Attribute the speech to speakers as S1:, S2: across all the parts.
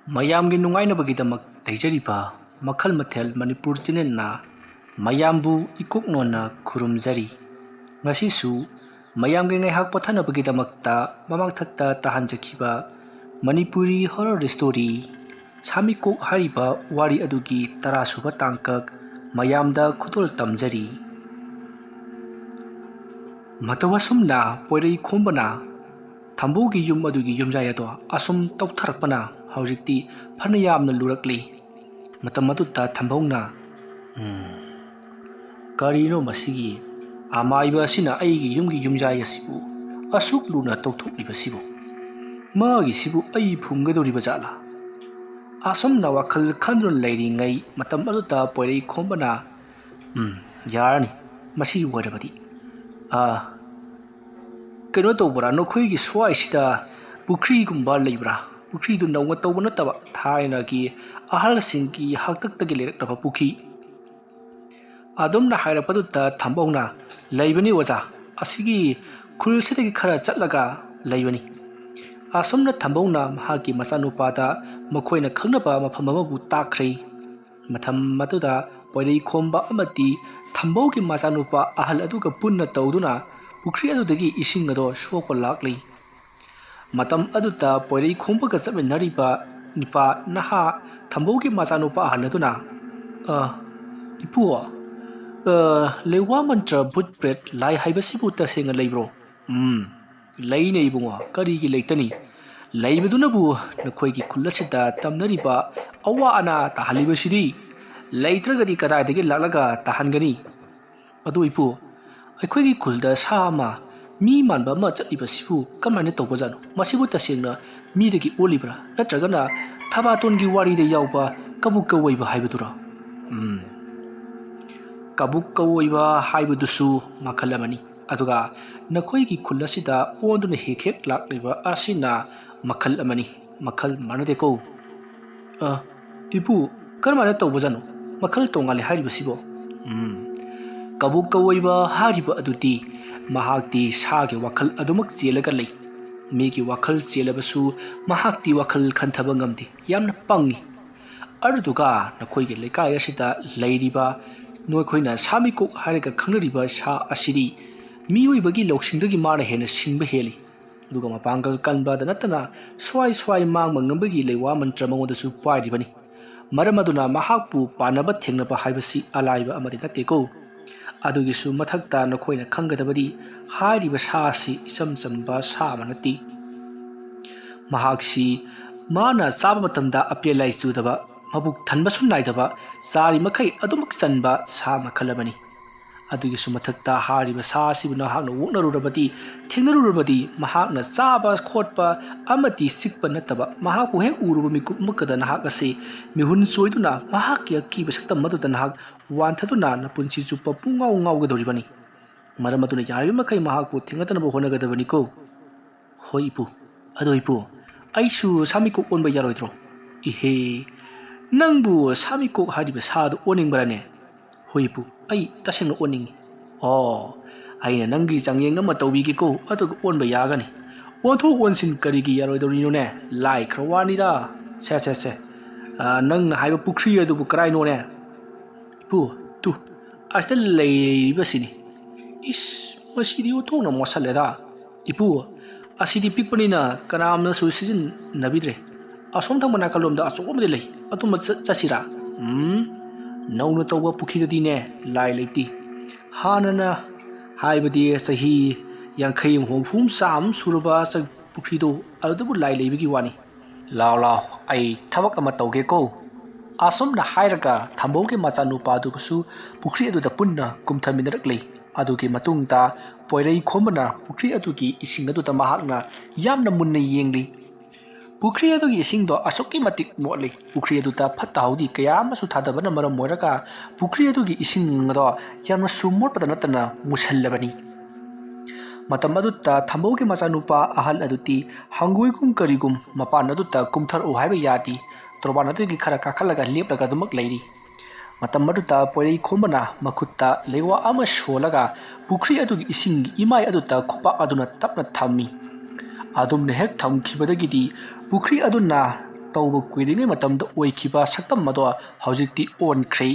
S1: ꯃꯌꯥꯝꯒꯤ ꯅꯨꯡꯉꯥꯏꯅꯕꯒꯤꯗꯃꯛ ꯂꯩꯖꯔꯤꯕ ꯃꯈꯜ ꯃꯊꯦꯜ ꯃꯅꯤꯄꯨꯔ ꯆꯦꯅꯦꯜꯅ ꯃꯌꯥꯝꯕꯨ ꯏꯀꯣꯛꯅꯣꯟꯅ ꯈꯨꯔꯨꯝꯖꯔꯤ꯫ ꯉꯁꯤꯁꯨ ꯃꯌꯥꯝꯒꯤ ꯉꯥꯏꯍꯥꯛ ꯄꯣꯊꯥꯅꯕꯒꯤꯗꯃꯛꯇ ꯃꯃꯥꯡꯊꯛꯇ ꯇꯥꯍꯟꯖꯈꯤꯕ ꯃꯅꯤꯄꯨꯔꯤ ꯍꯣꯔꯔ ꯁ꯭ꯇꯣꯔꯤ ꯁꯥꯃꯤꯀꯣꯛ ꯍꯥꯏꯔꯤꯕ ꯋꯥꯔꯤ ꯑꯗꯨꯒꯤ 10ꯁꯨꯕ ꯇꯥꯡꯀꯛ ꯃꯌꯥꯝꯗ ꯈꯨꯗꯣꯜ ꯇꯝꯖꯔꯤ꯫ ꯃꯇꯧ ꯑꯁꯨꯝꯅ ꯄꯣꯏꯔꯩ ꯈꯣꯝꯕꯅ ꯊꯝꯕꯧꯒꯤ ꯌꯨꯝ ꯑꯗꯨꯒꯤ ꯌꯨꯝꯖꯥꯏ ꯑꯗꯣ ꯑꯁꯨꯝ ꯇꯧꯊꯔꯛꯄꯅ ꯍꯧꯖꯤꯛꯇꯤ ꯐꯅ ꯌꯥꯝꯅ ꯂꯨꯔꯛꯂꯤ꯫ ꯃꯇꯝ ꯑꯗꯨꯗ ꯊꯝꯕꯧꯅ ꯀꯔꯤꯅꯣ ꯃꯁꯤꯒꯤ ꯑꯃꯥꯏꯕ ꯑꯁꯤꯅ ꯑꯩꯒꯤ ꯌꯨꯝꯒꯤ ꯌꯨꯝꯖꯥꯏ ꯑꯁꯤꯕꯨ ꯑꯁꯨꯛ ꯂꯨꯅ ꯇꯧꯊꯣꯛꯂꯤꯕꯁꯤꯕꯨ ꯃꯥꯒꯤꯁꯤꯕꯨ ꯑꯩ ꯐꯨꯝꯒꯗꯧꯔꯤꯕ ꯖꯥꯠꯂꯥ? ꯑꯁꯨꯝꯅ ꯋꯥꯈꯜ ꯈꯟꯗꯨꯅ ꯂꯩꯔꯤꯉꯩ ꯃꯇꯝ ꯑꯗꯨꯗ ꯄꯣꯏꯔꯩ ꯈꯣꯝꯕꯅ ꯌꯥꯔꯅꯤ ꯃꯁꯤ ꯑꯣꯏꯔꯕꯗꯤ ꯀꯩꯅꯣ ꯇꯧꯕ꯭ꯔꯥ, ꯅꯈꯣꯏꯒꯤ ꯁ꯭ꯋꯥꯏꯁꯤꯗ ꯄꯨꯈ꯭ꯔꯤꯒꯨꯝꯕ ꯂꯩꯕ꯭ꯔꯥ? ꯄꯨꯈ꯭ꯔꯤꯗꯨ ꯅꯧꯅ ꯇꯧꯕ ꯅꯠꯇꯕ ꯊꯥꯏꯅꯒꯤ ꯑꯍꯜꯁꯤꯡꯒꯤ ꯍꯥꯛꯇꯛꯇꯒꯤ ꯂꯩꯔꯛꯂꯕ ꯄꯨꯈ꯭ꯔꯤ꯫ ꯑꯗꯨꯝꯅ ꯍꯥꯏꯔꯛꯄꯗꯨꯗ ꯊꯝꯕꯧꯅ ꯂꯩꯕꯅꯤ ꯑꯣꯖꯥ, ꯑꯁꯤꯒꯤ ꯈꯨꯜꯁꯤꯗꯒꯤ ꯈꯔ ꯆꯠꯂꯒ ꯂꯩꯕꯅꯤ꯫ ꯑꯁꯨꯝꯅ ꯊꯝꯕꯧꯅ ꯃꯍꯥꯛꯀꯤ ꯃꯆꯥꯅꯨꯄꯥꯗ ꯃꯈꯣꯏꯅ ꯈꯪꯅꯕ ꯃꯐꯝ ꯑꯃꯕꯨ ꯇꯥꯛꯈ꯭ꯔꯦ꯫ ꯃꯇꯝ ꯑꯗꯨꯗ ꯄꯣꯏꯔꯩ ꯈꯣꯝꯕ ꯑꯃꯗꯤ ꯊꯝꯕꯧꯒꯤ ꯃꯆꯥꯅꯨꯄꯥ ꯑꯍꯜ ꯑꯗꯨꯒ ꯄꯨꯟꯅ ꯇꯧꯗꯨꯅ ꯄꯨꯈ꯭ꯔꯤ ꯑꯗꯨꯗꯒꯤ ꯏꯁꯤꯡ ꯑꯗꯣ ꯁꯣꯛꯄ ꯂꯥꯛꯂꯤ꯫ ꯃꯇꯝ ꯑꯗꯨꯗ ꯄꯣꯏꯔꯩ ꯈꯣꯝꯕꯒ ꯆꯠꯃꯤꯟꯅꯔꯤꯕ ꯅꯤꯄꯥ ꯅꯍꯥ ꯊꯝꯕꯧꯒꯤ ꯃꯆꯥꯅꯨꯄꯥ ꯑꯍꯜ ꯑꯗꯨꯅ ꯏꯄꯨ, ꯂꯩꯋꯥ ꯃꯟꯇ꯭ꯔ ꯚꯨꯠ ꯄ꯭ꯔꯦꯠ ꯂꯥꯏ ꯍꯥꯏꯕꯁꯤꯕꯨ ꯇꯁꯦꯡꯅ ꯂꯩꯕ꯭ꯔꯣ? ꯂꯩꯅꯦ ꯏꯕꯨꯡꯉꯣ, ꯀꯔꯤꯒꯤ ꯂꯩꯇꯅꯤ? ꯂꯩꯕꯗꯨꯅꯕꯨ ꯅꯈꯣꯏꯒꯤ ꯈꯨꯜ ꯑꯁꯤꯗ ꯇꯝꯅꯔꯤꯕ ꯑꯋꯥ ꯑꯅꯥ ꯇꯥꯍꯜꯂꯤꯕꯁꯤꯗꯤ ꯂꯩꯇ꯭ꯔꯒꯗꯤ ꯀꯗꯥꯏꯗꯒꯤ ꯂꯥꯛꯂꯒ ꯇꯥꯍꯟꯒꯅꯤ? ꯑꯗꯨ ꯏꯄꯨ, ꯑꯩꯈꯣꯏꯒꯤ ꯈꯨꯜꯗ ꯁꯥ ꯑꯃ ꯃꯤ ꯃꯥꯟꯕ ꯑꯃ ꯆꯠꯂꯤꯕꯁꯤꯕꯨ ꯀꯃꯥꯏꯅ ꯇꯧꯕꯖꯥꯠꯅꯣ? ꯃꯁꯤꯕꯨ ꯇꯁꯦꯡꯅ ꯃꯤꯗꯒꯤ ꯑꯣꯜꯂꯤꯕ꯭ꯔꯥ ꯅꯠꯇ꯭ꯔꯒꯅ ꯊꯕꯥꯇꯣꯟꯒꯤ ꯋꯥꯔꯤꯗ ꯌꯥꯎꯕ ꯀꯕꯨꯛ ꯀꯧꯋꯩꯕ ꯍꯥꯏꯕꯗꯨꯔꯣ? ꯀꯕꯨꯛ ꯀꯧꯋꯩꯕ ꯍꯥꯏꯕꯗꯨꯁꯨ ꯃꯈꯜ ꯑꯃꯅꯤ, ꯑꯗꯨꯒ ꯅꯈꯣꯏꯒꯤ ꯈꯨꯜ ꯑꯁꯤꯗ ꯑꯣꯟꯗꯨꯅ ꯍꯦꯛ ꯍꯦꯛ ꯂꯥꯛꯂꯤꯕ ꯑꯁꯤꯅ ꯃꯈꯜ ꯑꯃꯅꯤ, ꯃꯈꯜ ꯃꯥꯟꯅꯗꯦꯀꯣ? ꯏꯄꯨ, ꯀꯔꯝꯍꯥꯏꯅ ꯇꯧꯕꯖꯥꯠꯅꯣ ꯃꯈꯜ ꯇꯣꯡꯉꯥꯜꯂꯦ ꯍꯥꯏꯔꯤꯕꯁꯤꯕꯣ? ꯀꯕꯨꯛ ꯀꯧꯋꯩꯕ ꯍꯥꯏꯔꯤꯕ ꯑꯗꯨꯗꯤ ꯃꯍꯥꯛꯇꯤ ꯁꯥꯒꯤ ꯋꯥꯈꯜ ꯑꯗꯨꯃꯛ ꯆꯦꯜꯂꯒ ꯂꯩ꯫ ꯃꯤꯒꯤ ꯋꯥꯈꯜ ꯆꯦꯜꯂꯕꯁꯨ ꯃꯍꯥꯛꯇꯤ ꯋꯥꯈꯜ ꯈꯟꯊꯕ ꯉꯝꯗꯦ, ꯌꯥꯝꯅ ꯄꯪꯉꯤ꯫ ꯑꯗꯨꯗꯨꯒ ꯅꯈꯣꯏꯒꯤ ꯂꯩꯀꯥꯏ ꯑꯁꯤꯗ ꯂꯩꯔꯤꯕ ꯅꯈꯣꯏꯅ ꯁꯥꯃꯤꯀꯣꯛ ꯍꯥꯏꯔꯒ ꯈꯪꯅꯔꯤꯕ ꯁꯥ ꯑꯁꯤꯗꯤ ꯃꯤꯑꯣꯏꯕꯒꯤ ꯂꯧꯁꯤꯡꯗꯒꯤ ꯃꯥꯅ ꯍꯦꯟꯅ ꯁꯤꯡꯕ ꯍꯦꯜꯂꯤ, ꯑꯗꯨꯒ ꯃꯄꯥꯡꯒꯜ ꯀꯟꯕꯗ ꯅꯠꯇꯅ ꯁ꯭ꯋꯥꯏ ꯃꯥꯡꯕ ꯉꯝꯕꯒꯤ ꯂꯩꯋꯥ ꯃꯟꯇ꯭ꯔ ꯃꯉꯣꯟꯗꯁꯨ ꯄꯥꯏꯔꯤꯕꯅꯤ꯫ ꯃꯔꯝ ꯑꯗꯨꯅ ꯃꯍꯥꯛꯄꯨ ꯄꯥꯟꯅꯕ ꯊꯦꯡꯅꯕ ꯍꯥꯏꯕꯁꯤ ꯑꯂꯥꯏꯕ ꯑꯃꯗꯤ ꯅꯠꯇꯦꯀꯣ? ꯑꯗꯨꯒꯤꯁꯨ ꯃꯊꯛꯇ ꯅꯈꯣꯏꯅ ꯈꯪꯒꯗꯕꯗꯤ ꯍꯥꯏꯔꯤꯕ ꯁꯥ ꯑꯁꯤ ꯏꯆꯝ ꯆꯝꯕ ꯁꯥ ꯑꯃ ꯅꯠꯇꯦ꯫ ꯃꯍꯥꯛꯁꯤ ꯃꯥꯅ ꯆꯥꯕ ꯃꯇꯝꯗ ꯑꯄꯦꯜꯂꯥꯏ ꯆꯨꯗꯕ, ꯃꯕꯨꯛ ꯊꯟꯕꯁꯨ ꯅꯥꯏꯗꯕ, ꯆꯥꯔꯤ ꯃꯈꯩ ꯑꯗꯨꯃꯛ ꯆꯟꯕ ꯁꯥ ꯃꯈꯜ ꯑꯃꯅꯤ꯫ ꯑꯗꯨꯒꯤꯁꯨ ꯃꯊꯛꯇ ꯍꯥꯏꯔꯤꯕ ꯁꯥ ꯑꯁꯤꯕꯨ ꯅꯍꯥꯛꯅ ꯑꯣꯛꯅꯔꯨꯔꯕꯗꯤ, ꯊꯦꯡꯅꯔꯨꯔꯕꯗꯤ ꯃꯍꯥꯛꯅ ꯆꯥꯕ ꯈꯣꯠꯄ ꯑꯃꯗꯤ ꯆꯤꯛꯄ ꯅꯠꯇꯕ ꯃꯍꯥꯛꯄꯨ ꯍꯦꯛ ꯎꯔꯨꯕ ꯃꯤꯀꯨꯞ ꯑꯃꯛꯀꯗ ꯅꯍꯥꯛ ꯑꯁꯤ ꯃꯤꯍꯨꯟ ꯆꯣꯏꯗꯨꯅ ꯃꯍꯥꯛꯀꯤ ꯑꯀꯤꯕ ꯁꯛꯇꯝ ꯑꯗꯨꯗ ꯅꯍꯥꯛ ꯋꯥꯟꯊꯗꯨꯅ ꯅꯄꯨꯟꯁꯤ ꯆꯨꯞꯄ ꯄꯨꯡꯉꯥꯎ ꯉꯥꯎꯒꯗꯧꯔꯤꯕꯅꯤ꯫ ꯃꯔꯝ ꯑꯗꯨꯅ ꯌꯥꯔꯤꯕ ꯃꯈꯩ ꯃꯍꯥꯛꯄꯨ ꯊꯦꯡꯅꯗꯅꯕ ꯍꯣꯠꯅꯒꯗꯕꯅꯤꯀꯣ? ꯍꯣꯏ ꯏꯄꯨ, ꯑꯗꯣ ꯏꯄꯨ, ꯑꯩꯁꯨ ꯁꯥꯃꯤꯀꯣꯛ ꯑꯣꯟꯕ ꯌꯥꯔꯣꯏꯗ꯭ꯔꯣ? ꯏꯍꯦ, ꯅꯪꯕꯨ ꯁꯥꯃꯤꯀꯣꯛ ꯍꯥꯏꯔꯤꯕ ꯁꯥꯗꯨ ꯑꯣꯟꯅꯤꯡꯕ꯭ꯔꯥꯅꯦ? ꯍꯣꯏ ꯏꯄꯨ, ꯑꯩ ꯇꯁꯦꯡꯅ ꯑꯣꯟꯅꯤꯡꯉꯤ꯫ ꯑꯩꯅ ꯅꯪꯒꯤ ꯆꯥꯡꯌꯦꯡ ꯑꯃ ꯇꯧꯕꯤꯒꯦꯀꯣ, ꯑꯗꯨꯒ ꯑꯣꯟꯕ ꯌꯥꯒꯅꯤ꯫ ꯑꯣꯟꯊꯣꯛ ꯑꯣꯟꯁꯤꯟ ꯀꯔꯤꯒꯤ ꯌꯥꯔꯣꯏꯗꯧꯔꯤꯅꯣꯅꯦ? ꯂꯥꯏꯈ꯭ꯔ ꯋꯥꯅꯤꯗ꯫ ꯁꯦ ꯅꯪꯅ ꯍꯥꯏꯕ ꯄꯨꯈ꯭ꯔꯤ ꯑꯗꯨꯕꯨ ꯀꯔꯥꯏꯅꯣꯅꯦ? ꯏꯄꯨ, ꯇꯨ ꯑꯁꯤꯗ ꯂꯩꯔꯤꯕꯁꯤꯅꯤ꯫ ꯏꯁ, ꯃꯁꯤꯗꯤ ꯑꯣꯟꯊꯣꯛꯅ ꯃꯣꯠꯁꯜꯂꯦꯗ꯫ ꯏꯄꯨ, ꯑꯁꯤꯗꯤ ꯄꯤꯛꯄꯅꯤꯅ ꯀꯅꯥꯝꯅꯁꯨ ꯁꯤꯖꯤꯟꯅꯕꯤꯗ꯭ꯔꯦ꯫ ꯑꯁꯣꯝ ꯊꯪꯕ ꯅꯥꯀꯜꯂꯣꯝꯗ ꯑꯆꯧꯕ ꯑꯃꯗꯤ ꯂꯩ, ꯑꯗꯨꯝꯕ ꯆꯠꯁꯤꯔꯥ? ꯅꯧꯅ ꯇꯧꯕ ꯄꯨꯈ꯭ꯔꯤꯗꯗꯤꯅꯦ ꯂꯥꯏ ꯂꯩꯇꯦ꯫ ꯍꯥꯟꯅꯅ ꯍꯥꯏꯕꯗꯤ ꯆꯍꯤ 50, 60, 100 ꯁꯨꯔꯕ ꯄꯨꯈ꯭ꯔꯤꯗꯣ ꯑꯗꯨꯗꯕꯨ ꯂꯥꯏ ꯂꯩꯕꯒꯤ ꯋꯥꯅꯤ꯫ ꯂꯥꯎ, ꯑꯩ ꯊꯕꯛ ꯑꯃ ꯇꯧꯒꯦꯀꯣ? ꯑꯁꯨꯝꯅ ꯍꯥꯏꯔꯒ ꯊꯝꯕꯧꯒꯤ ꯃꯆꯥꯅꯨꯄꯥ ꯑꯗꯨꯒꯁꯨ ꯄꯨꯈ꯭ꯔꯤ ꯑꯗꯨꯗ ꯄꯨꯟꯅ ꯀꯨꯝꯊꯃꯤꯟꯅꯔꯛꯂꯤ꯫ ꯑꯗꯨꯒꯤ ꯃꯇꯨꯡꯗ ꯄꯣꯏꯔꯩ ꯈꯣꯝꯕꯅ ꯄꯨꯈ꯭ꯔꯤ ꯑꯗꯨꯒꯤ ꯏꯁꯤꯡ ꯑꯗꯨꯗ ꯃꯍꯥꯛꯅ ꯌꯥꯝꯅ ꯃꯨꯟꯅ ꯌꯦꯡꯂꯤ꯫ ꯄꯨꯈ꯭ꯔꯤ ꯑꯗꯨꯒꯤ ꯏꯁꯤꯡꯗꯣ ꯑꯁꯨꯛꯀꯤ ꯃꯇꯤꯛ ꯃꯣꯠꯂꯤ꯫ ꯄꯨꯈ꯭ꯔꯤ ꯑꯗꯨꯗ ꯐꯠꯇ ꯍꯥꯎꯊꯤ ꯀꯌꯥ ꯑꯃꯁꯨ ꯊꯥꯗꯕꯅ ꯃꯔꯝ ꯑꯣꯏꯔꯒ ꯄꯨꯈ꯭ꯔꯤ ꯑꯗꯨꯒꯤ ꯏꯁꯤꯡ ꯑꯗꯣ ꯌꯥꯝꯅꯁꯨ ꯃꯣꯠꯄꯗ ꯅꯠꯇꯅ ꯃꯨꯁꯜꯂꯕꯅꯤ꯫ ꯃꯇꯝ ꯑꯗꯨꯗ ꯊꯝꯕꯧꯒꯤ ꯃꯆꯥꯅꯨꯄꯥ ꯑꯍꯜ ꯑꯗꯨꯗꯤ ꯍꯪꯒꯣꯏꯒꯨꯝ ꯀꯔꯤꯒꯨꯝ ꯃꯄꯥꯟ ꯑꯗꯨꯗ ꯀꯨꯝꯊꯔꯛꯎ ꯍꯥꯏꯕ ꯌꯥꯗꯦ꯫ ꯇꯣꯔꯕꯥꯟ ꯑꯗꯨꯒꯤ ꯈꯔ ꯀꯥꯈꯠꯂꯒ ꯂꯦꯞꯂꯒ ꯑꯗꯨꯃꯛ ꯂꯩꯔꯤ꯫ ꯃꯇꯝ ꯑꯗꯨꯗ ꯄꯣꯏꯔꯩ ꯈꯣꯝꯕꯅ ꯃꯈꯨꯠꯇ ꯂꯩꯋꯥ ꯑꯃ ꯁꯣꯜꯂꯒ ꯄꯨꯈ꯭ꯔꯤ ꯑꯗꯨꯒꯤ ꯏꯁꯤꯡꯒꯤ ꯏꯃꯥꯏ ꯑꯗꯨꯗ ꯈꯨꯄꯥꯛ ꯑꯗꯨꯅ ꯇꯞꯅ ꯊꯝꯃꯤ꯫ ꯑꯗꯨꯝꯅ ꯍꯦꯛ ꯊꯝꯈꯤꯕꯗꯒꯤꯗꯤ ꯄꯨꯈ꯭ꯔꯤ ꯑꯗꯨꯅ तौबा कुइरिङै मतमदा ओइखिबा सक्तम मदो हौजिक्ति ओनख्रे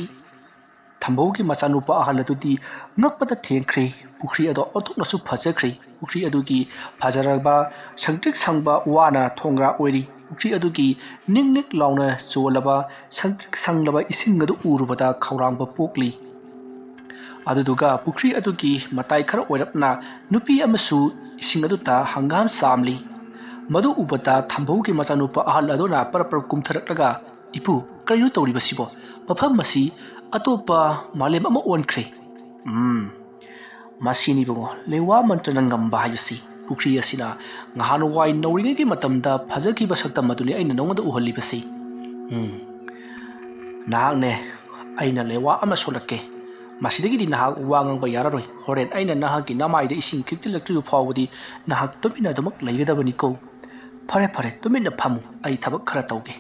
S1: थम्बौगी मचानुपा अहल अदुदि ngakpada thengkhre पुखरी अदो अथोक्नसु फजख्रे पुखरी अदुगी फजरबा संट्रिक संगबा वाना थोंग्रा ओइरि पुखरी अदुगी निंगनिक लाउना चोलबा संट्रिक संगलबा इसिंग अदु उरुबदा खौरांबा पोकली अदुदुगा पुखरी अदुगी मताई खर ओइरपना नुपी अमसु इसिंग अदुता हंगाम सामली मदु उबता थम्बौगी मचानुपा अहल अदोना परपर कुमथरकलगा इपु करिनु तौरिबसिबो मफम मसी अतोपा मालेम अमा ओनख्रे मसीनी बुंगो लेवा मंत्र नंगम्बा हाइबसी पुखरी असिना ngahano wai नौरिङैगी मतमदा फजखिबा सक्तम मदुनि अइना नोंगदा उहल्लिबसी नाहने अइना लेवा अमा सोलक्के मसीदगिदि नाहक वांगंबा याररोय होरेन अइना नाहकि नामाइदा इसिंग खिक्तिलक्ट्रिबु फावबदी नाहक तुमिना दमक लैगदबनिको फरे फरे तुमिना फामु अइ थबक खरा तौगे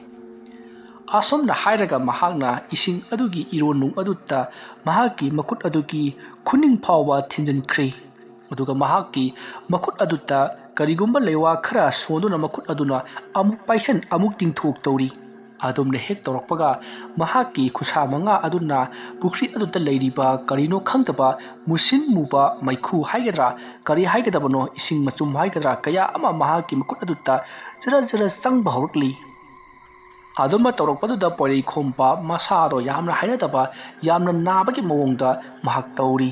S1: असोमना हाइरगा महागना इसिंग अदुगी इरोनु अदुत्ता महाकी मकुट अदुगी खुनिंग फावबा थिंजनख्रे अदुगा महाकी मकुट अदुत्ता करिगुम्बा लेवा खरा सोंदुना मकुट अदुना अमुक पाइसन अमुक तिंगथोक तौरी आदुमने हेक तौरकपगा महाकी खुसा मंगा अदुना पुखरी अदुत्ता लैरिबा करिनो खंगतबा मुसिन मुबा मैखु हाइगद्रा करि हाइगदबनो इसिंग मचुम हाइगद्रा कया अमा महाकी मकुट अदुत्ता जरा जरा चंगबा हौरकली आदम तौरपदुदा पोरी खोम्पा मसादो यामना हाइनदबा यामना नाबगी मवोंगदा महाक तौरी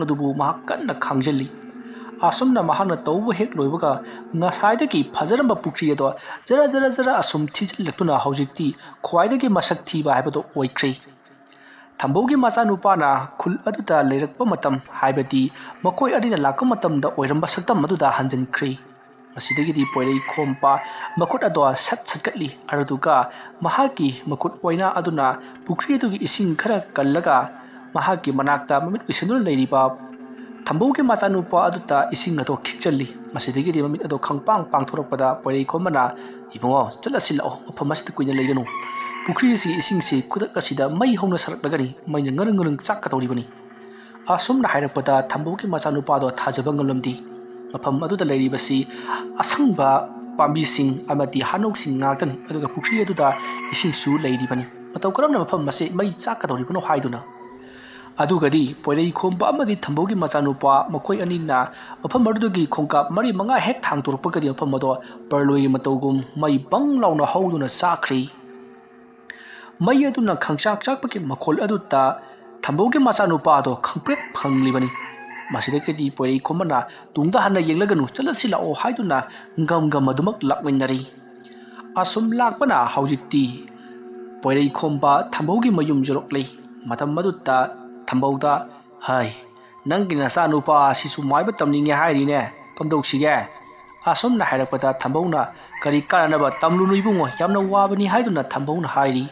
S1: अदुबु महाक कन्ना खांजली असुमना महाना तौबु हेक लोइबगा ngसाइदगी फजरम पुखरी अदो जरा जरा जरा असुम थिजलक्तुना हौजिक्ति ख्वाइदगी मसक थीबा हाइबदो ओइख्रे थम्बौगी मचा नुपाना खुल अदुदा लेरकप मतम हाइबदी मकोइ अदिना लाक मतमदा ओइरंबा सक्तम अदुदा हंजनख्रे मसीदगी पोइरई खोम्पा मकुट अदो सट सटकली अरुदुगा महाकी मकुट ओइना अदुना पुखरी अदुगी इसिंग खरा कल्लगा महाकी मनाक्ता ममित उसिनुल लैरिबा थम्बौगी मचानुपा अदुता इसिंग अदो खिचल्ली मसीदगी ममित अदो खंगपांग पांगथोरकपदा पोइरई खोमना इबुंगो चलसिलाओ मफम मसिद कुइना लैगनु पुखरी सि इसिंग सि खुदक असिदा मई हौना सरकलगनी मैना ngरंग ngरंग चाकतौरिबनी असुमना हाइरपदा थम्बौगी मचानुपादो थाजबंगलमदी मफम अदुदा लैरिबसी असंगबा पाम्बिसिंग अमदी हानौसिंग ngaktani aduga पुखरी अदुदा इसिंगसु लैरिबनी मतौ करमना मफम मसे मई चाकतौरिबनो हाइदुना अदुगदी पोइरई खोम्बा अमदी थम्बौगी मचानुपा मखोइ अनिना मफम अदुगी खोंका मरी मंगा हेक थांगतोरपगदी मफम अदो परलोई मतौगुम मई बंग लाउना हौदुना चाख्री मई अदुना खंगचाक चाकपकी मखोल अदुता थम्बौगी मचानुपा अदो खंगप्रेक फंगलिबनी मसीदगी पोइरई खोमना तुंगदा हन्ना येंगलगनु चलसिलाओ हाइदुना गम गम अदुमक लाकमिनरी असुम लाकपना हौजिक्ति पोइरई खोम्बा थम्बौगी मयुम जरोक्लै मतम मदुत्ता थम्बौदा हाय नंगी नसा नुपा सिसु माइबा तमनिंगे हाइरिने कमदौसिगे असुमना हाइरकपदा थम्बौना करी कारणबा तमलुनु इबुंगो यामना वाबनी हाइदुना थम्बौना हाइरि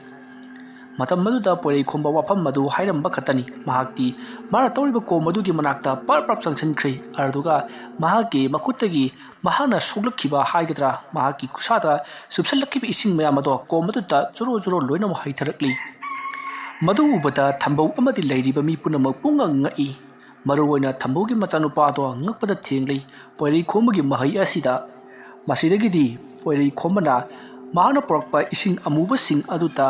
S1: मतम मदुदा पोइरई खोम्बा वाफम मदु हाइरंबा खतनी महाक्ति मारा तौरिबा को मदुगी मनाक्ता पर चंगसनख्रे अरदुगा महाकी मकुत्तगी महाना सोगलखिबा हाइगद्रा महाकी खुसादा सुबसलखिबा इसिंग मया मदो को मदुदा जुरो जुरो लोइनम हाइथरकली मदु उबदा थम्बौ अमदि लैरिबा मी पुनमक पुंगा ngai मरुओइना थम्बौगी मचानुपादो ngakpada थेंगलै पोइरई खोमगी महै असिदा मसिदगिदि पोइरई खोमना महाना पोरकपा इसिंग अमुबा सिंग अदुता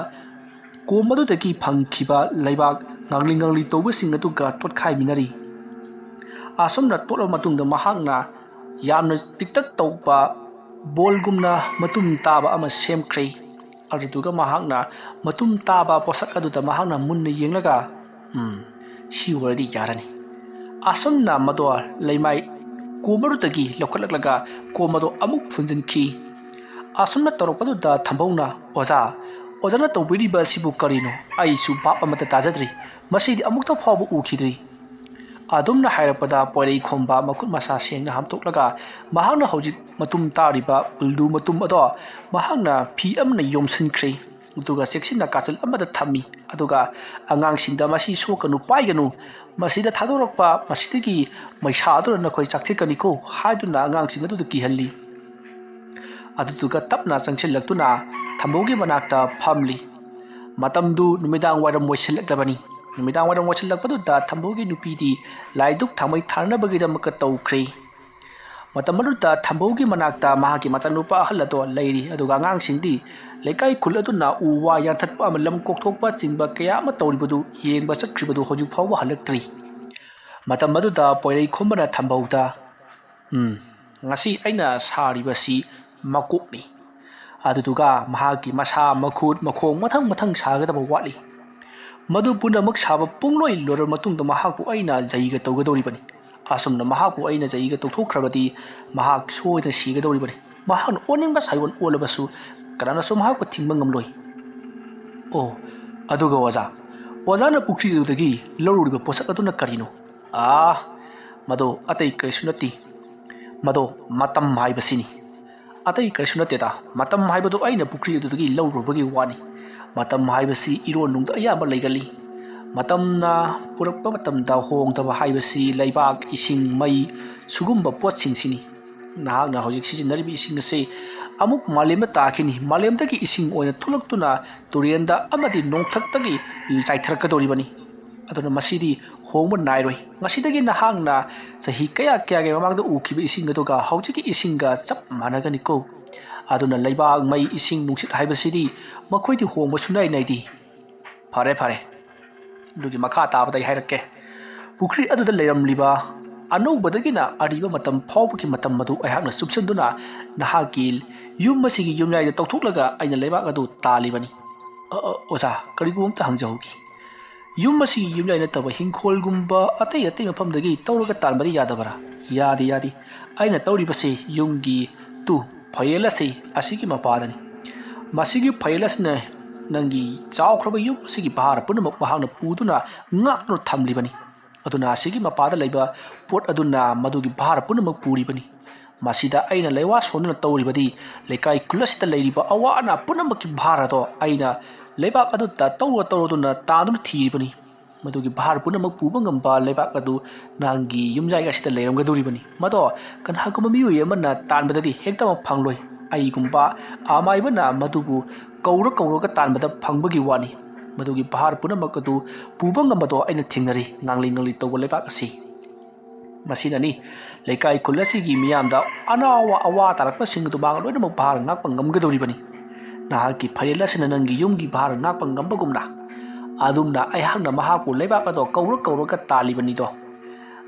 S1: कोमदुदगी फंखिबा लैबाक ngangli ngangli तौबसिंग अदुगा तोटखाइमिनरी आसमना तोलो मतुंगदा महांगना यामना टिकटक तौबा बोलगुमना मतुम ताबा अमा सेमख्रे अदुगा महांगना मतुम ताबा पोसक अदुदा महांगना मुन्ना येंगलगा सी वरदी यारनी आसमना मदो लैमाई कोमरुदगी लौखलकलगा कोमदो अमुक फुंजनखी आसमना तौरपदुदा थम्बौना ओजा ओजना तौबिरिबा सिबु करिनो आइसु बाप अमता ताजद्री मसीदि अमुक्ता फावबु उखिद्री आदुमना हाइरपदा पोइरई खोम्बा मकुट मसा सेंगना हमतोक्लगा महांगना हौजिक मतुम तारिबा उल्दु मतुम अदो महांगना फी अमना योमसनख्रे अदुगा सेक्सिना काचल अमदा थम्मी अदुगा अंगांगसिंदा मसी सोकनु पाइगनु मसीदा थादोरकपा मसीदगी मैसा अदुना नखोइ चाकथिकनिको हाइदुना अंगांगसिंग अदुदा किहल्ली अदुगा तपना चंगसिलक्तुना थम्बौगी मनाक्ता फमली मतमदु नुमिदांग वारम मोइसिलक्लबनी नुमिदांग वारम मोइसिलक्पदुदा थम्बौगी नुपीदी लाइदुक थामै थारनबगिदमक तौख्रे ꯃꯇꯝ ꯑꯗꯨꯗ ꯊꯝꯕꯧꯒꯤ ꯃꯅꯥꯛꯇ ꯃꯍꯥꯛꯀꯤ ꯃꯆꯥꯅꯨꯄꯥ ꯑꯍꯜ ꯑꯗꯣ ꯂꯩꯔꯤ ꯑꯗꯨꯒ ꯑꯉꯥꯡꯁꯤꯡꯗꯤ ꯂꯩꯀꯥꯏ ꯈꯨꯜ ꯑꯗꯨꯅ ꯎ ꯋꯥ ꯌꯥꯟꯊꯠꯄ ꯑꯃ ꯂꯝ ꯀꯣꯛꯊꯣꯛꯄ ꯆꯤꯡꯕ ꯀꯌꯥ ꯑꯃ ꯇꯧꯔꯤꯕꯗꯨ ꯌꯦꯡꯕ ꯆꯠꯈ꯭ꯔꯤꯕꯗꯨ ꯍꯧꯖꯤꯛ ꯐꯥꯎꯕ ꯍꯜꯂꯛꯇ꯭ꯔꯤ ꯃꯇꯝ ꯑꯗꯨꯗ ꯄꯣꯏꯔꯩ ꯈꯨꯝꯕꯅ ꯊꯝꯕꯧꯗ ngasi aina saribasi makokni aduduga mahaki masa makhut makhong mathang mathang sagadaba watli madu punamak saba pungloi loror matungda mahakpu aina jaiga tawgadoribani asumna mahakpu aina jaiga tawthokhrabadi mahak soida sigadoribani mahan oningba saiwon olabasu karana so mahakpu thingba ngamloi oh aduga wazana pukri dagi loruriba posak aduna karino mado atai krisunati mado matam haibasini atai krisunateda matam haibadu aina pukri dagi lorubagi wani matam haibasi ironung da ayaba leigali matamna purakpa matamda hongtaba haibasi leibak ising mai sugumba potsing sini nahakna hojik sijinaribi ising ase amuk malemda takini malemdagi ising oina thulaktuna turienda amadi nongthaktagi chaitharkadoribani aduna masidi hongba nairoi ngasidagi nahangna sahi kaya kaya ge mamangda ukhiba ising aduga hojiki isingga chap managani ko aduna leibak mai ising nungsit haibasidi makhoi hongba sunai naidi fare dugi makha tabada hairakke pukri aduda leiramliba anobadagina ariba matam phawbaki matam madu ayakna subsanduna nahakil yum masigi yumlai da tawthoklaga aina leibak adu talibani oza karigum ta hangjahugi yum masigi yumlai na taba hingkhol gumba atai mafamdagi tawraga talbari yadabara yadi aina tawribase yumgi tu phayelase asigi mapadani masigi phayelasna nangi chawkhraba yum sigi bahar punamak mahangna puduna ngakno thamlibani aduna asigi mapada leiba pot aduna madugi bahar punamak puribani masida aina lewa sonuna tawribadi lekai kulasita leiriba awana punamaki bahar do aina leibak adu ta tawroduna taduna thibani madugi bahar punamak puba ngamba leibak adu nangi yumjai gasita leiramgaduribani mado kan hakuma miyu yamana tanbadadi hektama phangloi ai gumba amaibana madubu kaura tanbada phangbagi wani madugi bahar punamak adu puba ngambado aina thingnari ngangli tawba leibak asi masinani lekai kulasigi miyamda anawa awa tarakpa singdu bang loina bahar ngakpa ngamgadoribani nahaki phayelasina nangi yumgi bahar ngakpa ngambagumna adumna ayhangna mahaku leibak ado kaura ka talibani do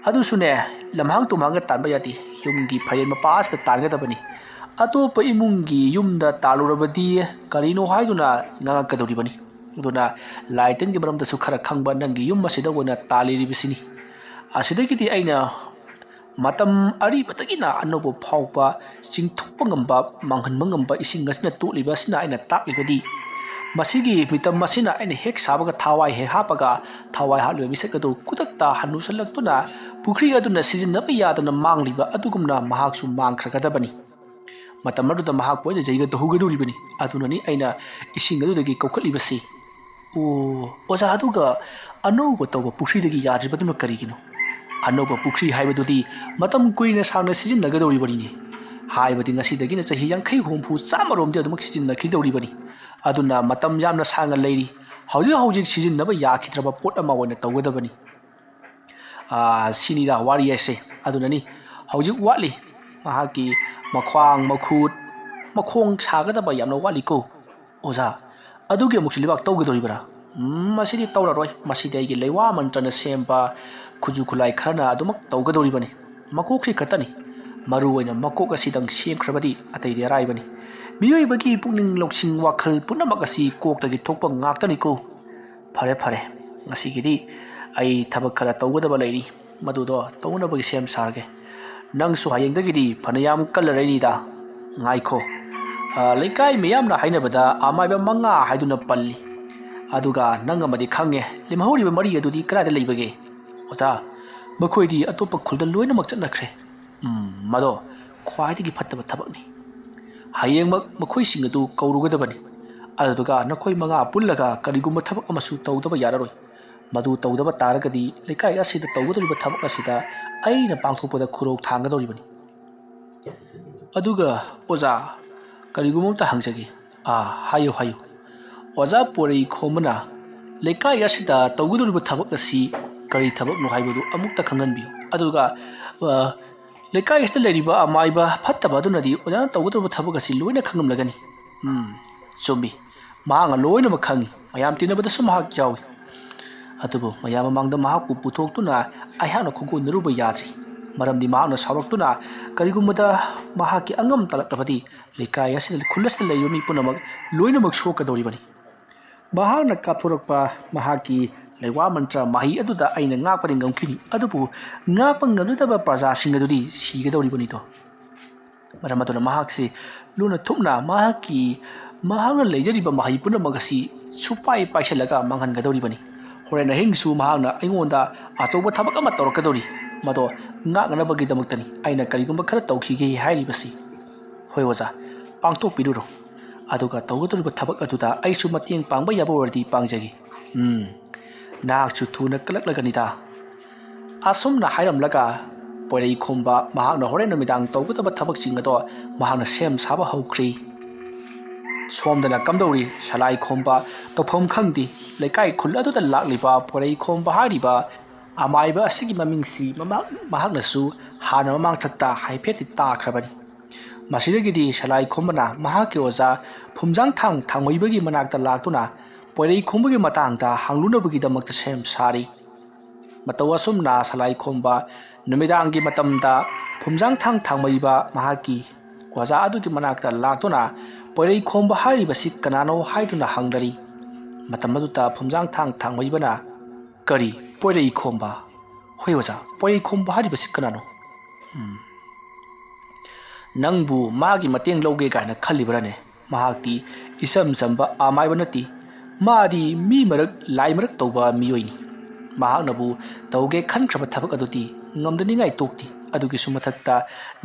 S1: adusune lamhang tumanga tanba yati yumgi phayel mapas ka targadabani atopa imungi yumda talurabadi karino haiduna ngakadoribani aduna laiten gi baramda sukhara khangba nangi yum masida wona taliribisini asidagidi aina matam ari batagina anobo phawpa chingthokpa ngamba manghanba ngamba ising asina tuliba sina aina taklibadi masigi mitam masina aina hek sabaga thawai he hapaga thawai halwe misakadu kudakta hanusalактuna pukri aduna sizinaba yadana mangliba adugumna mahaksu mangkhragadabani matam aduda mahak poina jaiga dohugaduribani adunani aina ising adudagi kaukalibasi oza aduga anoba tawba pukri dagi yadribaduna karigino anoba pukri haibadudi matam kuina sangna sizinnagadoribani haibadi ngasidagina chahi 50 humfu chamaromde adumak sizinnakhidoribani aduna matam yamna sanga leiri hojik sizinnaba yakhidraba pot ama oina tawgadabani sinida wari ase adunani hojik watli mahaki makhwang makhut makhong sagadaba yamna wali ko oza adugi amuk silibak tawgadoribara masidi tawraroi masidi aigi leiwa mantrana semba khuju khulai khana adumak tawgadoribani makokri khatani maru oina makok asidang semkhrabadi atai raibani miyoi bagi pukning loksing wakhal punamak asi koktagi thokpa ngaktani ko fare ngasigidi ai thabak khara tawgadaba leiri madudo tawnabagi sem sarge nangsu hayengdagidi phanayam kalarainida ngaikho leikai miyamna hainabada amaiba manga haiduna palli aduga nangamadi khange limhoriba mari adudi krada leibage oza makhoidi atopa khulda loina mak chatnakhre mado khwaidigi phattaba thabakni hayengmak makhoi sing adu kaurugadabani aduga nakhoi manga pullaga karigumba thabak amasu tawdaba yararoi madu tawdaba taragadi lekai asida tawgadoriba thabak asida aina pangthopada khurok thangadoribani aduga oza karigumta hangjagi hayo oza porei khomana lekai asida tawgadoriba thabak asi kari thabak no haibadu amukta khanganbiu aduga लेकाई इस्ते लेरिबा अमाइबा फत्तबा दुनदी ओजाना तौगदब थबक असि लोइना खंगमलगनी चुम्बी मांगा लोइना मखंगी मयाम तिनबदसु महाक यावी अतुबु मयाम मांगदा महाकु पुथोक्तुना अयहाना खुगु नरुबा याद्रि मरमदि महाकना सावरक्तुना करिगुमदा महाकि अंगम तलक्तबदि लेकाई असिदा खुल्लसदा लेरिबा मि पुनमक लोइनमक सोकदौरिबनी महाकना कापुरक्पा महाकि लेवा मंत्र माही अदुदा आइना ngaakpadi ngamkhini adubu ngaakpa ngamdaba praja singadudi sigadauribani to maramaduna mahakse luna thupna mahakna leijariba mahi punamagasi supai paisalaga manghangadoribani horena hingsu mahakna aingonda achoba thabak ama torkadori mado ngaaknabagi damaktani aina karigumba khara tawkhige hailibasi hoi waja pangtok piduro aduga tawgadoriba thabak aduda aisu matieng pangba yaba wardi pangjagi नाकचु थुना कलकलगनिदा असुमना हायरमलगा पोरै खोंबा महाकना होरेन नमिदांग तौगदब थबकसिंग अदो महाकना same साबा हौख्री सोमदना कमदौरी सलाई खोंबा तौफम खंगदि लेकाई खुल अदुदा लाक्लिबा पोरै खोंबा हारिबा अमाइबा असिगी ममिंगसी महाकनासु हाना ममांग थक्ता हाइफेति ताख्रबनि मसिदगिदि सलाई खोंबना महाकि ओजा फुमजांग थांगोइबगी मनाकता लाक्तुना पोरै खोंबगी मतंगदा हांगलुनबगीदमक्ता same सारी मतौ असुमना सलाई खोंबा नुमिदांगी मतमदा फुमजांग थांगमैबा महाकी ओजा अदुगी मनाकता लाक्तुना पोरै खोंबा हारिबसि कनानो हाइदुना हांगदरी मतमदुता फुमजांग थांगमैबना करी पोरै खोंबा होय ओजा पोरै खोंबा हारिबसि कनानो नंबु मागी मतेंग लौगे गायना खल्लिबराने महाक्ति इसम संबा आमाइबा नति मादी मी मरक लाई मरक तौबा मियोइनी महाकनबु तौगे खनख्रबा थबक अदुति ngamdanigai tokti adugi sumathakta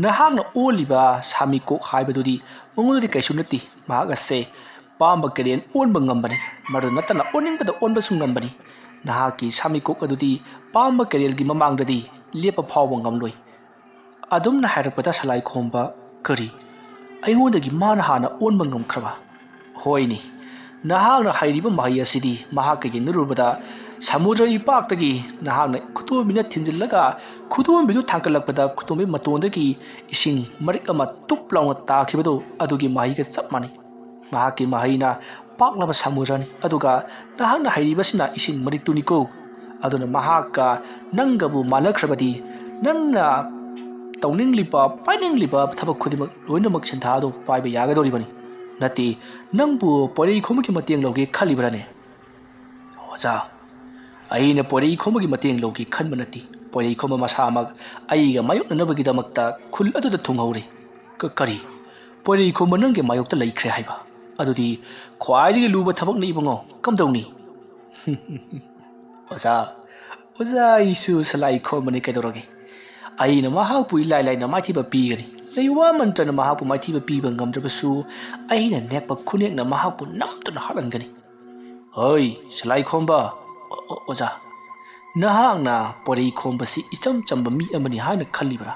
S1: nahakna oliba samiko haibadudi mongodi kaisunati mahagase pamba keren onba ngambani maru natana oningbada onba sungambani nahaki samiko adudi pamba kerelgi mamangdadi lepa phawba ngamloi adumna hairakpada salai khomba kari aingodagi mana hana onba ngamkhraba hoini nahakna hairiba mahi asidi mahakagi nurubada samudra ipaktagi nahakna khutumina thinjillaga khutumbidu thangkalakpada khutumbi matondagi ising marik ama tuplauna takhibadu adugi mahiga chapmani mahaki mahina paklaba samudrani aduga nahakna hairibasina ising marik tuniko aduna mahaka nangabu manakhrabadi nanna tauninglipa paininglipa thabak khudimak loinamak sentha do paiba yagadoribani nati nangbu porei khomki mateng loge khalibrane oja aina porei khomgi mateng logi khanba nati porei khoma masamag aiga mayok nanabagi damakta khul aduda thunghore ka kari porei khoma nangge mayokta laikhre haiba adudi khwaidi luba thabak ni ibongo kamdawni oza isu salai khoma ni kedoroge aina mahapu ilai lai na mathiba pigani leiwa mantrana mahapu mathiba piba ngamdrabasu aina nepa khunek na mahapu namtuna halangani oi salai khomba oza nahakna porei khombasi icham chamba mi amani haina khallibra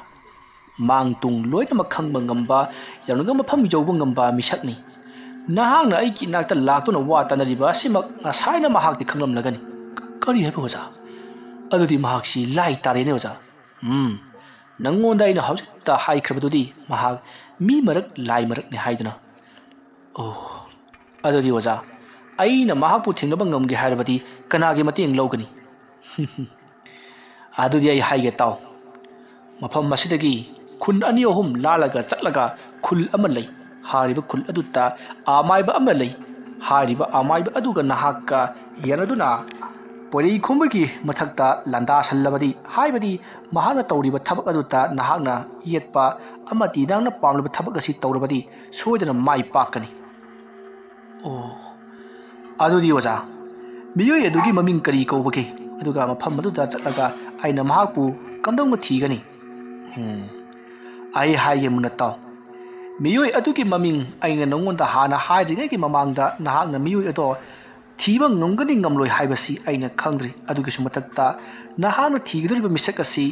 S1: mangtung loina makhangba ngamba yangna mafam yowba ngamba misakni nahakna aiki nakta laktuna wa tanariba simak ngasaina mahakti khanglam lagani kari haiba oza adudi mahaksi lai tarene oza nangonda ina hausikta haikrabadudi mahak mi marak lai marak ni haiduna oh adudi oza aina mahapu thingnaba ngamge hairabadi kanage mateng logani adudi ai haige taw mafam masidagi khun ani ohum lalaga chatlaga khul ama lei hariba khul adutta amaiba ama lei hariba amaiba aduga nahakka yanaduna porei khombagi mathakta landa sallabadi haibadi mahana tawriba thabak aduta nahakna yetpa amati dangna pamlaba thabak asi tawrabadi soidana mai pakani oh adudi oja miyoi adugi maming kari kawbage aduga mafam aduda chatlaga aina mahakpu kamdongma thigani ai haye munataw miyoi adugi maming aina nongonda hana haijingai ki mamangda nahakna miyoi ado thiba ngamgani ngamloi haibasi aina khangdri adugi sumatakta nahakna thigdoriba misak asi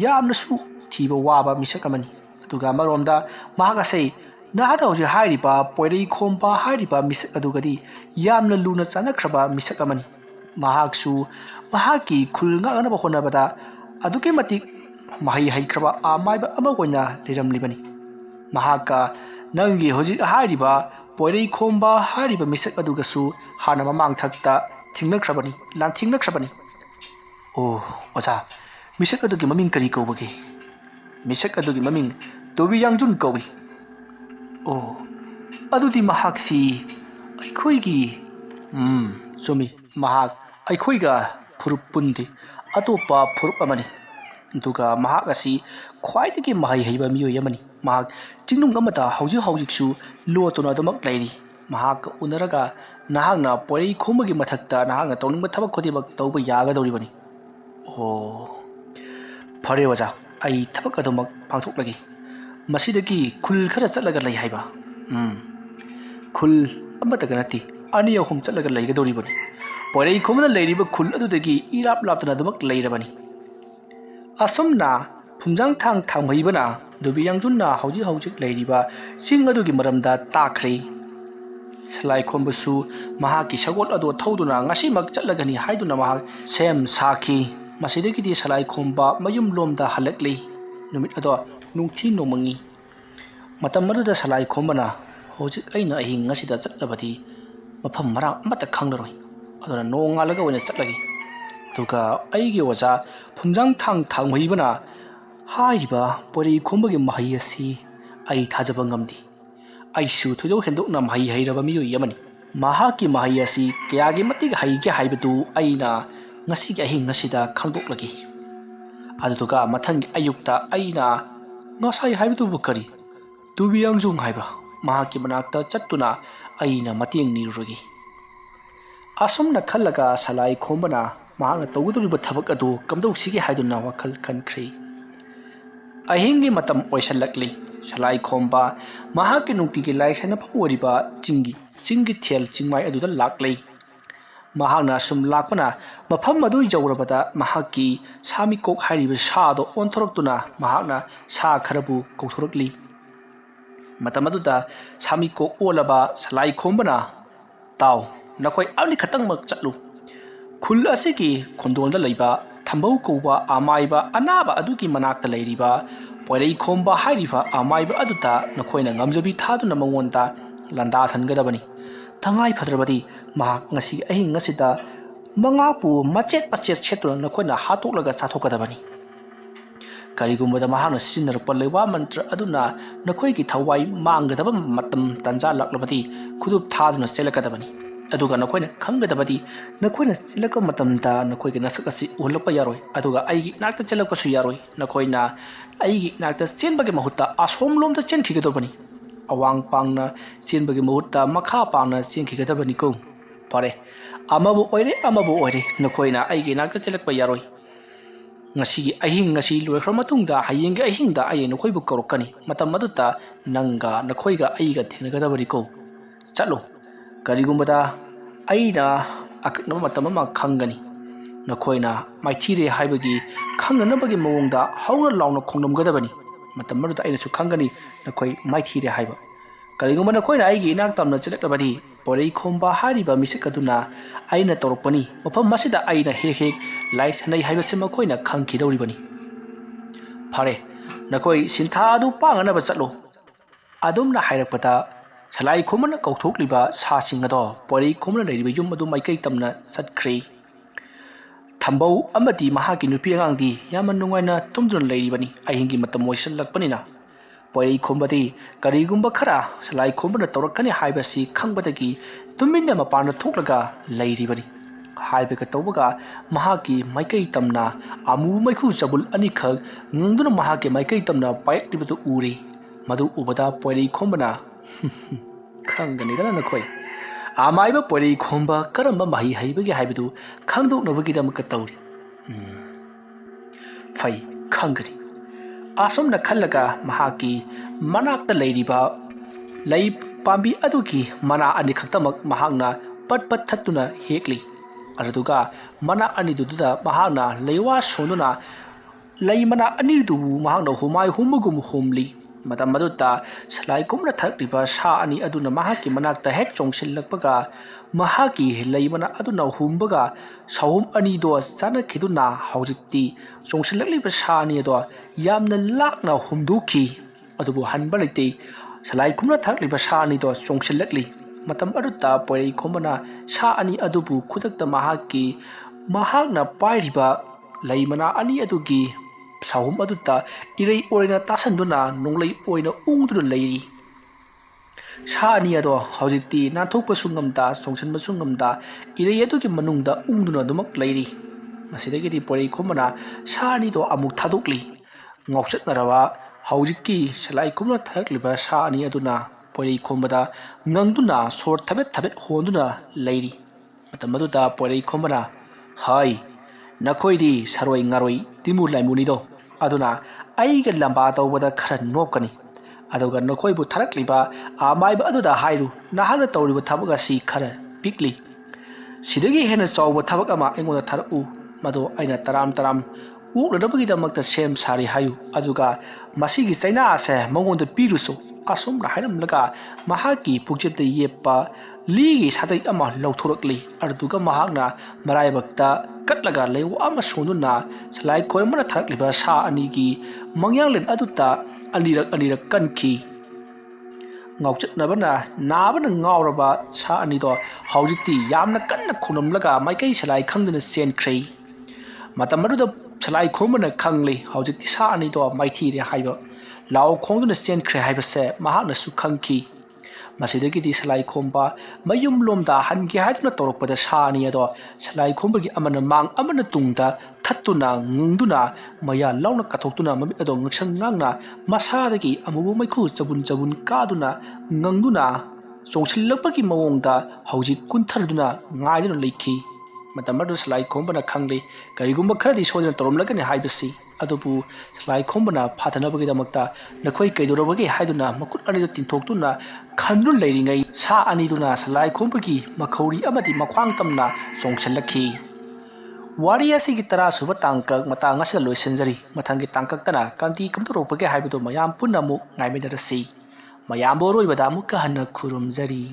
S1: yamnasu thiba waba misak amani aduga maromda mahakase nahakna hoji hairiba porei khomba hairiba misak adugadi yamna luna chanakhraba misak amani mahaksu mahaki khulnga anaba honabada aduke matik mahai haikraba amaiba ama oina liramlibani mahaka nangi hojik hariba poirei khomba hariba misak adugasu hana mamang thakta thingnakrabani lan thingnakrabani oh oja misak adugi maming kari kawbagi misak adugi maming Tobi Yangjun kawi oh adudi mahak si aikhoigi sumi mahak aikhoiga furup pundi atopa furup amani duga mahak asi khwaidagi mahai heiba miyo yamani mahak jingnung amata hauji su lotona damak lairi mahak unaraga nahangna porei khomagi mathakta nahangna tawning thabak khodimak tawba yaga dawribani oh phare waja ai thabak adomak pangthoklagi masidagi khul khara chatlaga lei haiba khul amata ganati ani ahum chatlaga leiga dawribani porei khomna leiriba khul adudagi irap laptana damak leirabani asumna phumjang thang thangmhaibana Tobi Yangjunna hojik leiriba sing adugi maramda takre salai khombasu mahaki sagol ado thoduna ngasimak chatlagani haiduna mahak sem saki masidagi di salai khomba mayum lomda halakli numit ado nungthi nomangi matam maruda salai khombana hojik aina ahing ngasida chatlabadi mafam mara amata khanglaroi adona nongalaga wena chatlagi tuga aigi waja phumjang thang thangmhaibana haiba porei khombagi mahai asi ai thajaba ngamdi aisu thudo hendokna mahai hairaba miyo yamani mahaki mahai asi kyagi matig haige haibatu aina ngasi gi ahing ngasida khangdoklagi aduga mathang ayukta aina ngasai haibatu bukari Tobi Yangjung haiba mahaki manakta chattuna aina mateng nirugi asumna khallaga salai khombana mahana tawduriba thabak adu kamdau sigi haiduna wakhal khankhri ahingi matam oisalakli salai khomba mahaki nungtigi laisana phawariba chingi thel chingmai aduda laklei mahana sum lakpana mafam adu jawrabada mahaki sami kok hariba sado onthoraktuna mahakna sa kharabu kouthorakli matam aduda sami kok olaba salai khombana taw nakoi ali khatang mak chatlu khul asigi khondolda leiba thambau kouba amaiba anaba adugi manakta leiriba porei khomba hairiba amaiba aduta nakhoina ngamjabi thaduna mangonda landa thangadabani thangai phadrabadi mahak ngasi ahing ngasida mangapu machet chetuna nakhoina hatoklaga chathokadabani karigumbada mahana sinnar pallewa mantra aduna nakhoigi thawai mangadaba matam tanja laklabadi khudup thaduna chelakadabani aduga nakhoina khangadabadi nakhoina silaka matamda nakhoigi nasakasi ulapa yaroi aduga aigi nakta chelakasu yaroi nakhoina aigi nakta chenbagi mahutta asomlomda chenkhigadabani awang pangna chenbagi mahutta makha pangna chenkhigadabani ko pare amabu oire nakhoina aigi nakta chelakpa yaroi ngasi ahing ngasi loikhra matungda hayeng ahingda ai nakhoibu korokani matam maduta nanga nakhoiga aiga thengnagadabani ko chalo karigumbada aina akna matama khangani nakhoina maithire haibagi khangnabagi mawongda hauna launa khongnomgadabani matam maruda aina su khangani nakhoi maithire haiba karigumba nakhoina aigi inak tamna chelaklabadi porei khomba hariba misikaduna aina torokpani mafam masida aina he lai sanai haibase makhoina khangkhidoribani phare nakoi sintha adu panganaba chatlo adumna hairakpata salai khomana kauthokliba sasing ado porei khomna leiriba yum adu maikai tamna satkhri thambau amati mahaki nupi angdi yaman nungaina tumdun leiribani ahingi matam moisalakpanina porei khombadi karigumba khara salai khombana torakani haibasi khangbadagi tuminna mapana thoklaga leiribani haibaga tawbaga mahaki maikai tamna amu maikhu jabul ani khag ngduna mahaki maikai tamna paitibatu uri madu ubada porei khombana khangani dana nakhoi amaiba porei khomba karamba mahi haibagi haibidu khangdoknabagi damaka tawri fai khangani asomna khallaga mahaki manakta leiriba lei pambi aduki mana ani khaktamak mahakna pat thattuna hekli aduga mana ani duda mahakna leiwa sonuna lei mana ani du mahakna humai humugum humli ꯃꯇꯝ ꯑꯗꯨꯗ ꯁꯂꯥꯏ ꯈꯨꯝꯅ ꯊꯛꯂꯤꯕ ꯁꯥ ꯑꯅꯤ ꯑꯗꯨꯅ ꯃꯍꯥꯛꯀꯤ ꯃꯅꯥꯛꯇ ꯍꯦꯛ ꯆꯣꯡꯁꯤꯜꯂꯛꯄꯒ ꯃꯍꯥꯛꯀꯤ ꯂꯩꯃꯅ ꯑꯗꯨꯅ ꯍꯨꯝꯕꯒ ꯁꯍꯨꯝ ꯑꯅꯤꯗꯣ ꯆꯥꯅꯈꯤꯗꯨꯅ ꯍꯧꯖꯤꯛꯇꯤ ꯆꯣꯡꯁꯤꯜꯂꯛꯂꯤꯕ ꯁꯥ ꯑꯅꯤ ꯑꯗꯣ ꯌꯥꯝꯅ ꯂꯥꯛꯅ ꯍꯨꯝꯗꯣꯛꯈꯤ ꯑꯗꯨꯕꯨ ꯍꯟꯕ ꯂꯩꯇꯦ ꯁꯂꯥꯏ ꯈꯨꯝꯅ ꯊꯛꯂꯤꯕ ꯁꯥ ꯑꯅꯤꯗꯣ ꯆꯣꯡꯁꯤꯜꯂꯛꯂꯤ ꯃꯇꯝ ꯑꯗꯨꯗ ꯄꯣꯏꯔꯩ ꯈꯣꯝꯕꯅ ꯁꯥ ꯑꯅꯤ ꯑꯗꯨꯕꯨ ꯈꯨꯗꯛꯇ ꯃꯍꯥꯛꯅ ꯄꯥꯏꯔꯤꯕ ꯂꯩꯃꯅꯥ ꯑꯅꯤ ꯑꯗꯨꯒꯤ ꯁꯍꯨꯝ ꯑꯗꯨꯗ ꯏꯔꯩ ꯑꯣꯏꯅ ꯇꯥꯁꯟꯗꯨꯅ ꯅꯣꯡꯂꯩ ꯑꯣꯏꯅ ꯎꯡꯗꯨꯅ ꯂꯩꯔꯤ ꯁꯥ ꯑꯅꯤ ꯑꯗꯣ ꯍꯧꯖꯤꯛꯇꯤ ꯅꯥꯟꯊꯣꯛꯄꯁꯨ ꯉꯝꯗ ꯆꯣꯡꯁꯤꯟꯕꯁꯨ ꯉꯝꯗ ꯏꯔꯩ ꯑꯗꯨꯒꯤ ꯃꯅꯨꯡꯗ ꯎꯡꯗꯨꯅ ꯑꯗꯨꯃꯛ ꯂꯩꯔꯤ ꯃꯁꯤꯗꯒꯤꯗꯤ ꯄꯣꯏꯔꯩ ꯈꯣꯝꯕꯅ ꯁꯥ ꯑꯅꯤꯗꯣ ꯑꯃꯨꯛ ꯊꯥꯗꯣꯛꯂꯤ ꯉꯥꯎꯆꯠꯅꯔꯕ ꯍꯧꯖꯤꯛꯀꯤ ꯁꯂꯥꯏ ꯈꯨꯝꯅ ꯊꯛꯂꯤꯕ ꯁꯥ ꯑꯅꯤ ꯑꯗꯨꯅ ꯄꯣꯏꯔꯩ ꯈꯣꯝꯕꯗ ꯉꯪꯗꯨꯅ ꯁꯣꯔ ꯊꯕꯦꯠ ꯊꯕꯦꯠ ꯍꯣꯟꯗꯨꯅ ꯂꯩꯔꯤ ꯃꯇꯝ ꯑꯗꯨꯗ ꯄꯣꯏꯔꯩ ꯈꯣꯝꯕꯅ ꯍꯥꯏ ꯅꯈꯣꯏꯗꯤ ꯁꯔꯣꯏ ꯉꯥꯔꯣꯏ ꯇꯤꯃꯨ ꯂꯥꯏꯃꯨꯅꯤꯗꯣ ꯑꯗꯨꯅ ꯑꯩꯒ ꯂꯝꯕꯥ ꯇꯧꯕꯗ ꯈꯔ ꯅꯣꯛꯀꯅꯤ ꯑꯗꯨꯒ ꯅꯈꯣꯏꯕꯨ ꯊꯥꯔꯛꯂꯤꯕ ꯑꯃꯥꯏꯕ ꯑꯗꯨꯗ ꯍꯥꯏꯔꯨ ꯅꯍꯥꯛꯅ ꯇꯧꯔꯤꯕ ꯊꯕꯛ ꯑꯁꯤ ꯈꯔ ꯄꯤꯛꯂꯤ ꯁꯤꯗꯒꯤ ꯍꯦꯟꯅ ꯆꯥꯎꯕ ꯊꯕꯛ ꯑꯃ ꯑꯩꯉꯣꯟꯗ ꯊꯥꯔꯛꯎ ꯃꯗꯣ ꯑꯩꯅ ꯇꯔꯥꯝ ꯑꯣꯛꯅꯅꯕꯒꯤꯗꯃꯛꯇ ꯁꯦꯝ ꯁꯥꯔꯤ ꯍꯥꯏꯌꯨ ꯑꯗꯨꯒ ꯃꯁꯤꯒꯤ ꯆꯩꯅꯥ ꯑꯁꯦ ꯃꯉꯣꯟꯗ ꯄꯤꯔꯨꯁꯨ ꯑꯁꯨꯝꯅ ꯍꯥꯏꯔꯝꯂꯒ ꯃꯍꯥꯛꯀꯤ ꯄꯨꯛꯆꯦꯠꯇ ꯌꯦꯞꯄ ꯂꯤꯒꯤ ꯁꯥꯖꯩ ꯑꯃ ꯂꯧꯊꯣꯔꯛꯂꯤ ꯑꯗꯨꯒ ꯃꯍꯥꯛꯅ ꯃꯔꯥꯏꯕꯛꯇ ꯀꯠꯂꯒ ꯂꯩꯋꯥ ꯑꯃ ꯁꯣꯟꯗꯨꯅ ꯁꯂꯥꯏ ꯈꯣꯏꯔꯝꯕꯅ ꯊꯥꯔꯛꯂꯤꯕ ꯁꯥ ꯑꯅꯤꯒꯤ ꯃꯪꯌꯥꯡꯂꯦꯟ ꯑꯗꯨꯗ ꯑꯅꯤꯔꯛ ꯀꯟꯈꯤ ꯉꯥꯎꯆꯠꯅꯕꯅ ꯅꯥꯕꯅ ꯉꯥꯎꯔꯕ ꯁꯥ ꯑꯅꯤꯗꯣ ꯍꯧꯖꯤꯛꯇꯤ ꯌꯥꯝꯅ ꯀꯟꯅ ꯈꯣꯡꯂꯝꯂꯒ ꯃꯥꯏꯀꯩ ꯁꯂꯥꯏ ꯈꯪꯗꯅ ꯆꯦꯟꯈ꯭ꯔꯦ ꯃꯇꯝ ꯑꯗꯨꯗ ꯁꯂꯥꯏ ꯈꯣꯝꯕꯅ ꯈꯪꯂꯤ ꯍꯧꯖꯤꯛꯇꯤ ꯁꯥ ꯑꯅꯤꯗꯣ ꯃꯥꯏꯊꯤꯔꯦ ꯍꯥꯏꯕ ꯂꯥꯎ ꯈꯣꯡꯗꯨꯅ ꯆꯦꯟꯈ꯭ꯔꯦ ꯍꯥꯏꯕꯁꯦ ꯃꯍꯥꯛꯅꯁꯨ ꯈꯪꯈꯤ ꯃꯁꯤꯗꯒꯤꯗꯤ ꯁꯂꯥꯏ ꯈꯣꯝꯕ ꯃꯌꯨꯝ ꯂꯣꯝꯗ ꯍꯟꯒꯦ ꯍꯥꯏꯗꯨꯅ ꯇꯧꯔꯛꯄꯗ ꯁꯥ ꯑꯅꯤ ꯑꯗꯣ ꯁꯂꯥꯏ ꯈꯣꯝꯕꯒꯤ ꯑꯃꯅ ꯃꯥꯡ ꯑꯃꯅ ꯇꯨꯡꯗ ꯊꯠꯇꯨꯅ ꯉꯪꯗꯨꯅ ꯃꯌꯥ ꯂꯥꯎꯅ ꯀꯥꯊꯣꯛꯇꯨꯅ ꯃꯃꯤꯠ ꯑꯗꯣ ꯉꯛꯁꯪ ꯉꯥꯡꯅ ꯃꯁꯥꯗꯒꯤ ꯑꯃꯨꯕ ꯃꯩꯈꯨ ꯆꯕꯨꯟ ꯀꯥꯗꯨꯅ ꯉꯪꯗꯨꯅ ꯆꯣꯡꯁꯤꯜꯂꯛꯄꯒꯤ ꯃꯑꯣꯡꯗ ꯍꯧꯖꯤꯛ ꯀꯨꯟꯊꯔꯗꯨꯅ ꯉꯥꯏꯗꯨꯅ ꯂꯩꯈꯤ ꯃꯇꯝ ꯑꯗꯨ ꯁꯂꯥꯏ ꯈꯣꯝꯕꯅ ꯈꯪꯂꯤ ꯀꯔꯤꯒꯨꯝꯕ ꯈꯔꯗꯤ ꯁꯣꯏꯗꯅ ꯇꯧꯔꯝꯂꯒꯅꯤ ꯍꯥꯏꯕꯁꯤ ꯑꯗꯨꯕꯨ ꯁꯂꯥꯏ ꯈꯣꯝꯕꯅ ꯐꯥꯊꯅꯕꯒꯤꯗꯃꯛꯇ ꯅꯈꯣꯏ ꯀꯩꯗꯧꯔꯕꯒꯦ ꯍꯥꯏꯗꯨꯅ ꯃꯈꯨꯠ ꯑꯅꯤꯗ ꯇꯤꯡꯊꯣꯛꯇꯨꯅ ꯈꯟꯗꯨꯅ ꯂꯩꯔꯤꯉꯩ ꯁꯥ ꯑꯅꯤꯗꯨꯅ ꯁꯂꯥꯏ ꯈꯣꯝꯕꯒꯤ ꯃꯈꯧꯔꯤ ꯑꯃꯗꯤ ꯃꯈ꯭ꯋꯥꯡ ꯇꯝꯅ ꯆꯣꯡꯁꯤꯜꯂꯛꯈꯤ ꯋꯥꯔꯤ ꯑꯁꯤꯒꯤ 10ꯁꯨꯕ ꯇꯥꯡꯀꯛ ꯃꯇꯥꯡ ꯑꯁꯤꯗ ꯂꯣꯏꯁꯤꯟꯖꯔꯤ ꯃꯊꯪꯒꯤ ꯇꯥꯡꯀꯛꯇꯅ ꯀꯥꯟꯇꯤ ꯀꯝꯗꯧꯔꯛꯄꯒꯦ ꯍꯥꯏꯕꯗꯨ ꯃꯌꯥꯝ ꯄꯨꯟꯅ ꯑꯃꯨꯛ ꯉꯥꯏꯃꯤꯟꯅꯔꯁꯤ ꯃꯌꯥꯝꯕꯨ ꯑꯔꯣꯏꯕꯗ ꯑꯃꯨꯛꯀ ꯍꯟꯅ ꯈꯨꯔꯨꯝꯖꯔꯤ